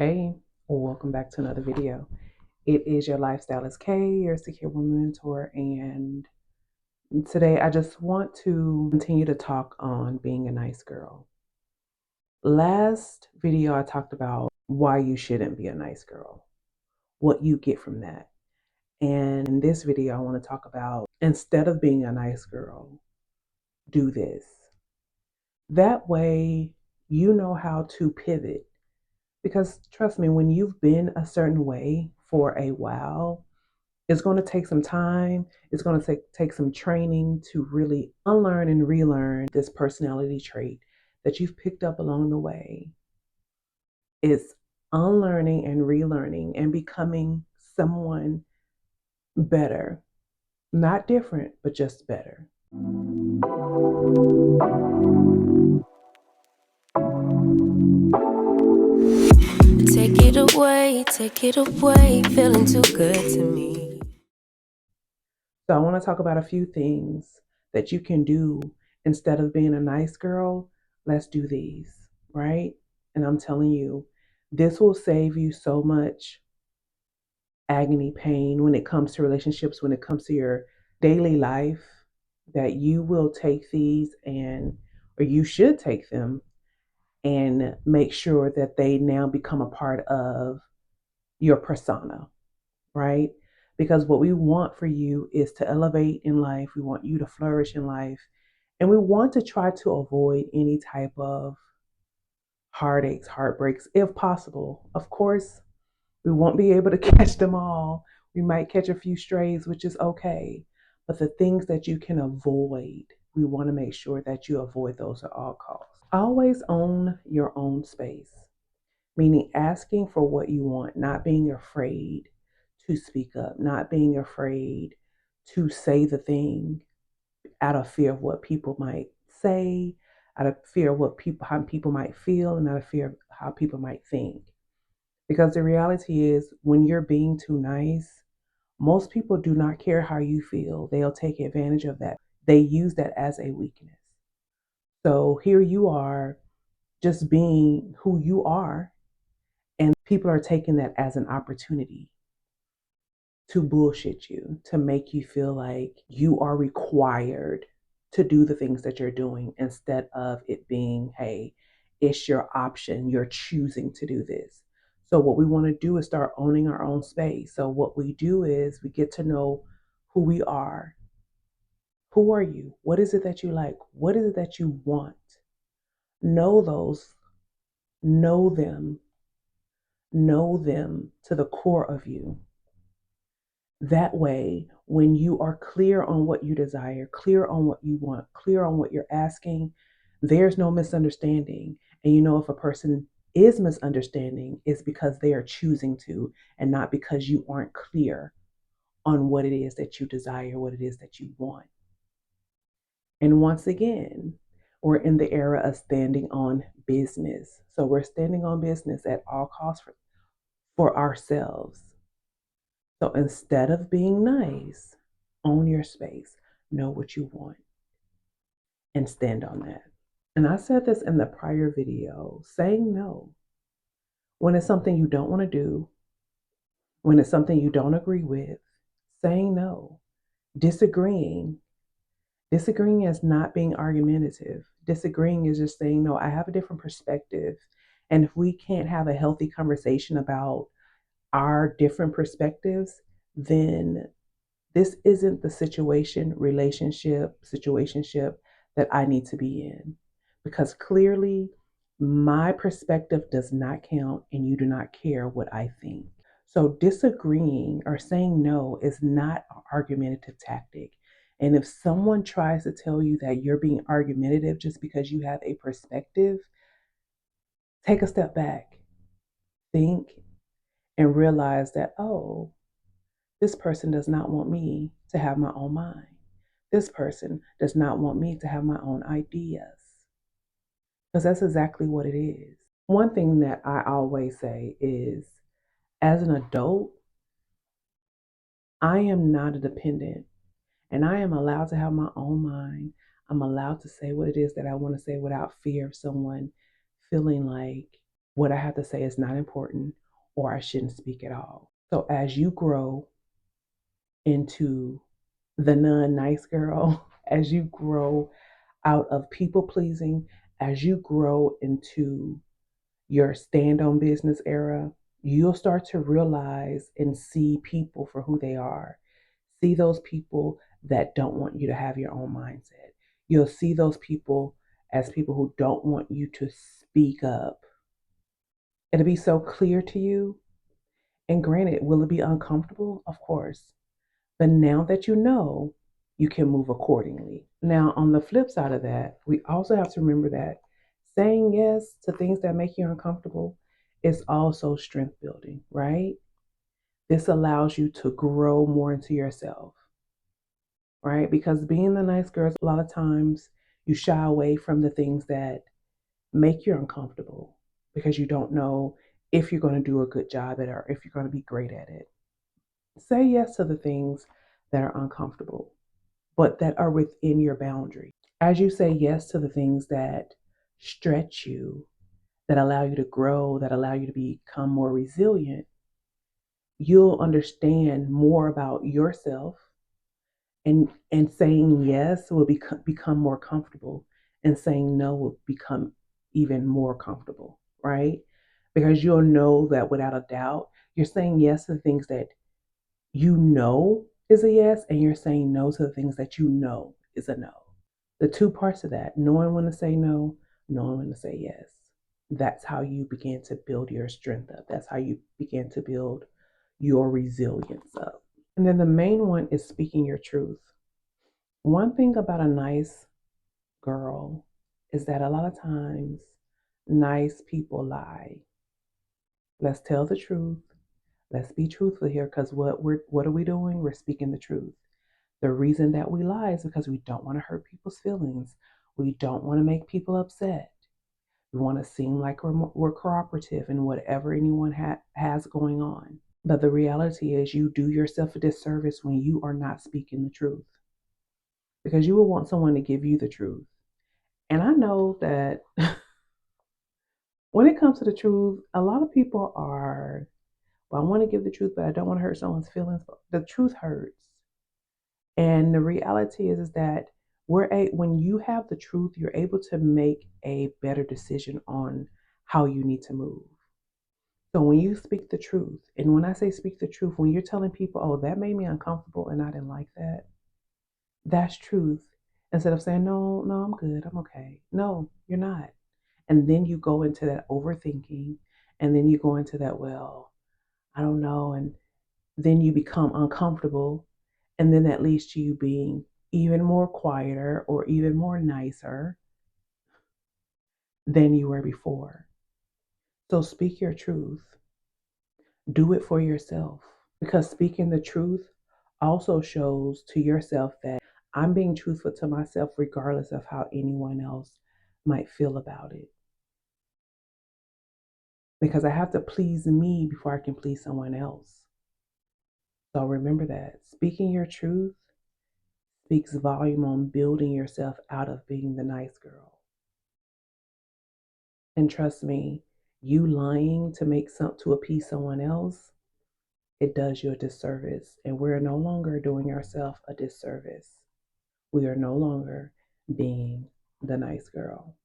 Hey, welcome back to another video. It is your Lifestylist K, your secure woman mentor, and today I just want to continue to talk on being a nice girl. Last video I talked about why you shouldn't be a nice girl, what you get from that. And in this video, I want to talk about instead of being a nice girl, do this. That way, you know how to pivot. Because trust me, when you've been a certain way for a while, it's going to take some time. It's going to take some training to really unlearn and relearn this personality trait that you've picked up along the way. It's unlearning and relearning and becoming someone better. Not different, but just better. Take it away, feeling too good to me. So I want to talk about a few things that you can do instead of being a nice girl. Let's do these, right? And I'm telling you, this will save you so much agony, pain when it comes to relationships, when it comes to your daily life, that you will take these or you should take them and make sure that they now become a part of your persona, right? Because what we want for you is to elevate in life. We want you to flourish in life. And we want to try to avoid any type of heartaches, heartbreaks, if possible. Of course, we won't be able to catch them all. We might catch a few strays, which is okay. But the things that you can avoid, we want to make sure that you avoid those at all costs. Always own your own space, meaning asking for what you want, not being afraid to speak up, not being afraid to say the thing out of fear of what people might say, out of fear of how people might feel, and out of fear of how people might think. Because the reality is, when you're being too nice, most people do not care how you feel. They'll take advantage of that. They use that as a weakness. So here you are, just being who you are, and people are taking that as an opportunity to bullshit you, to make you feel like you are required to do the things that you're doing instead of it being, hey, it's your option. You're choosing to do this. So, what we want to do is start owning our own space. So, what we do is we get to know who we are. Who are you? What is it that you like? What is it that you want? Know those, know them to the core of you. That way, when you are clear on what you desire, clear on what you want, clear on what you're asking, there's no misunderstanding. And you know, if a person is misunderstanding, it's because they are choosing to, and not because you aren't clear on what it is that you desire, what it is that you want. And once again, we're in the era of standing on business. So we're standing on business at all costs for ourselves. So instead of being nice, own your space, know what you want, and stand on that. And I said this in the prior video, saying no when it's something you don't want to do, when it's something you don't agree with, saying no, disagreeing. Disagreeing is not being argumentative. Disagreeing is just saying, no, I have a different perspective. And if we can't have a healthy conversation about our different perspectives, then this isn't the situationship that I need to be in. Because clearly, my perspective does not count and you do not care what I think. So, disagreeing or saying no is not an argumentative tactic. And if someone tries to tell you that you're being argumentative just because you have a perspective, take a step back, think, and realize that, oh, this person does not want me to have my own mind. This person does not want me to have my own ideas. Because that's exactly what it is. One thing that I always say is, as an adult, I am not a dependent and I am allowed to have my own mind. I'm allowed to say what it is that I want to say without fear of someone feeling like what I have to say is not important or I shouldn't speak at all. So as you grow into the non nice girl, as you grow out of people pleasing, as you grow into your stand on business era, you'll start to realize and see people for who they are. See those people that don't want you to have your own mindset. You'll see those people as people who don't want you to speak up. It'll be so clear to you. And granted, will it be uncomfortable? Of course. But now that you know, you can move accordingly. Now, on the flip side of that, we also have to remember that saying yes to things that make you uncomfortable is also strength building, right? This allows you to grow more into yourself, right? Because being the nice girl, a lot of times you shy away from the things that make you uncomfortable because you don't know if you're going to do a good job at it or if you're going to be great at it. Say yes to the things that are uncomfortable, but that are within your boundary. As you say yes to the things that stretch you, that allow you to grow, that allow you to become more resilient, you'll understand more about yourself, and saying yes will become more comfortable, and saying no will become even more comfortable, right? Because you'll know that without a doubt, you're saying yes to the things that you know is a yes, and you're saying no to the things that you know is a no. The two parts of that, knowing when to say no, knowing when to say yes. That's how you begin to build your strength up. That's how you begin to build your resilience up. And then the main one is speaking your truth. One thing about a nice girl is that a lot of times nice people lie. Let's tell the truth. Let's be truthful here, because what are we doing? We're speaking the truth. The reason that we lie is because we don't want to hurt people's feelings. We don't want to make people upset. We want to seem like we're cooperative in whatever anyone has going on. But the reality is, you do yourself a disservice when you are not speaking the truth, because you will want someone to give you the truth. And I know that when it comes to the truth, a lot of people are, well, I want to give the truth, but I don't want to hurt someone's feelings. The truth hurts. And the reality is that when you have the truth, you're able to make a better decision on how you need to move. So when you speak the truth, and when I say speak the truth, when you're telling people, oh, that made me uncomfortable and I didn't like that, that's truth. Instead of saying, no, no, I'm good, I'm okay. No, you're not. And then you go into that overthinking, and then you go into that, well, I don't know. And then you become uncomfortable. And then that leads to you being even more quieter or even more nicer than you were before. So speak your truth. Do it for yourself. Because speaking the truth also shows to yourself that I'm being truthful to myself, regardless of how anyone else might feel about it. Because I have to please me before I can please someone else. So remember that speaking your truth speaks volume on building yourself out of being the nice girl. And trust me, you lying to make some to appease someone else, it does you a disservice. And we're no longer doing ourselves a disservice. We are no longer being the nice girl.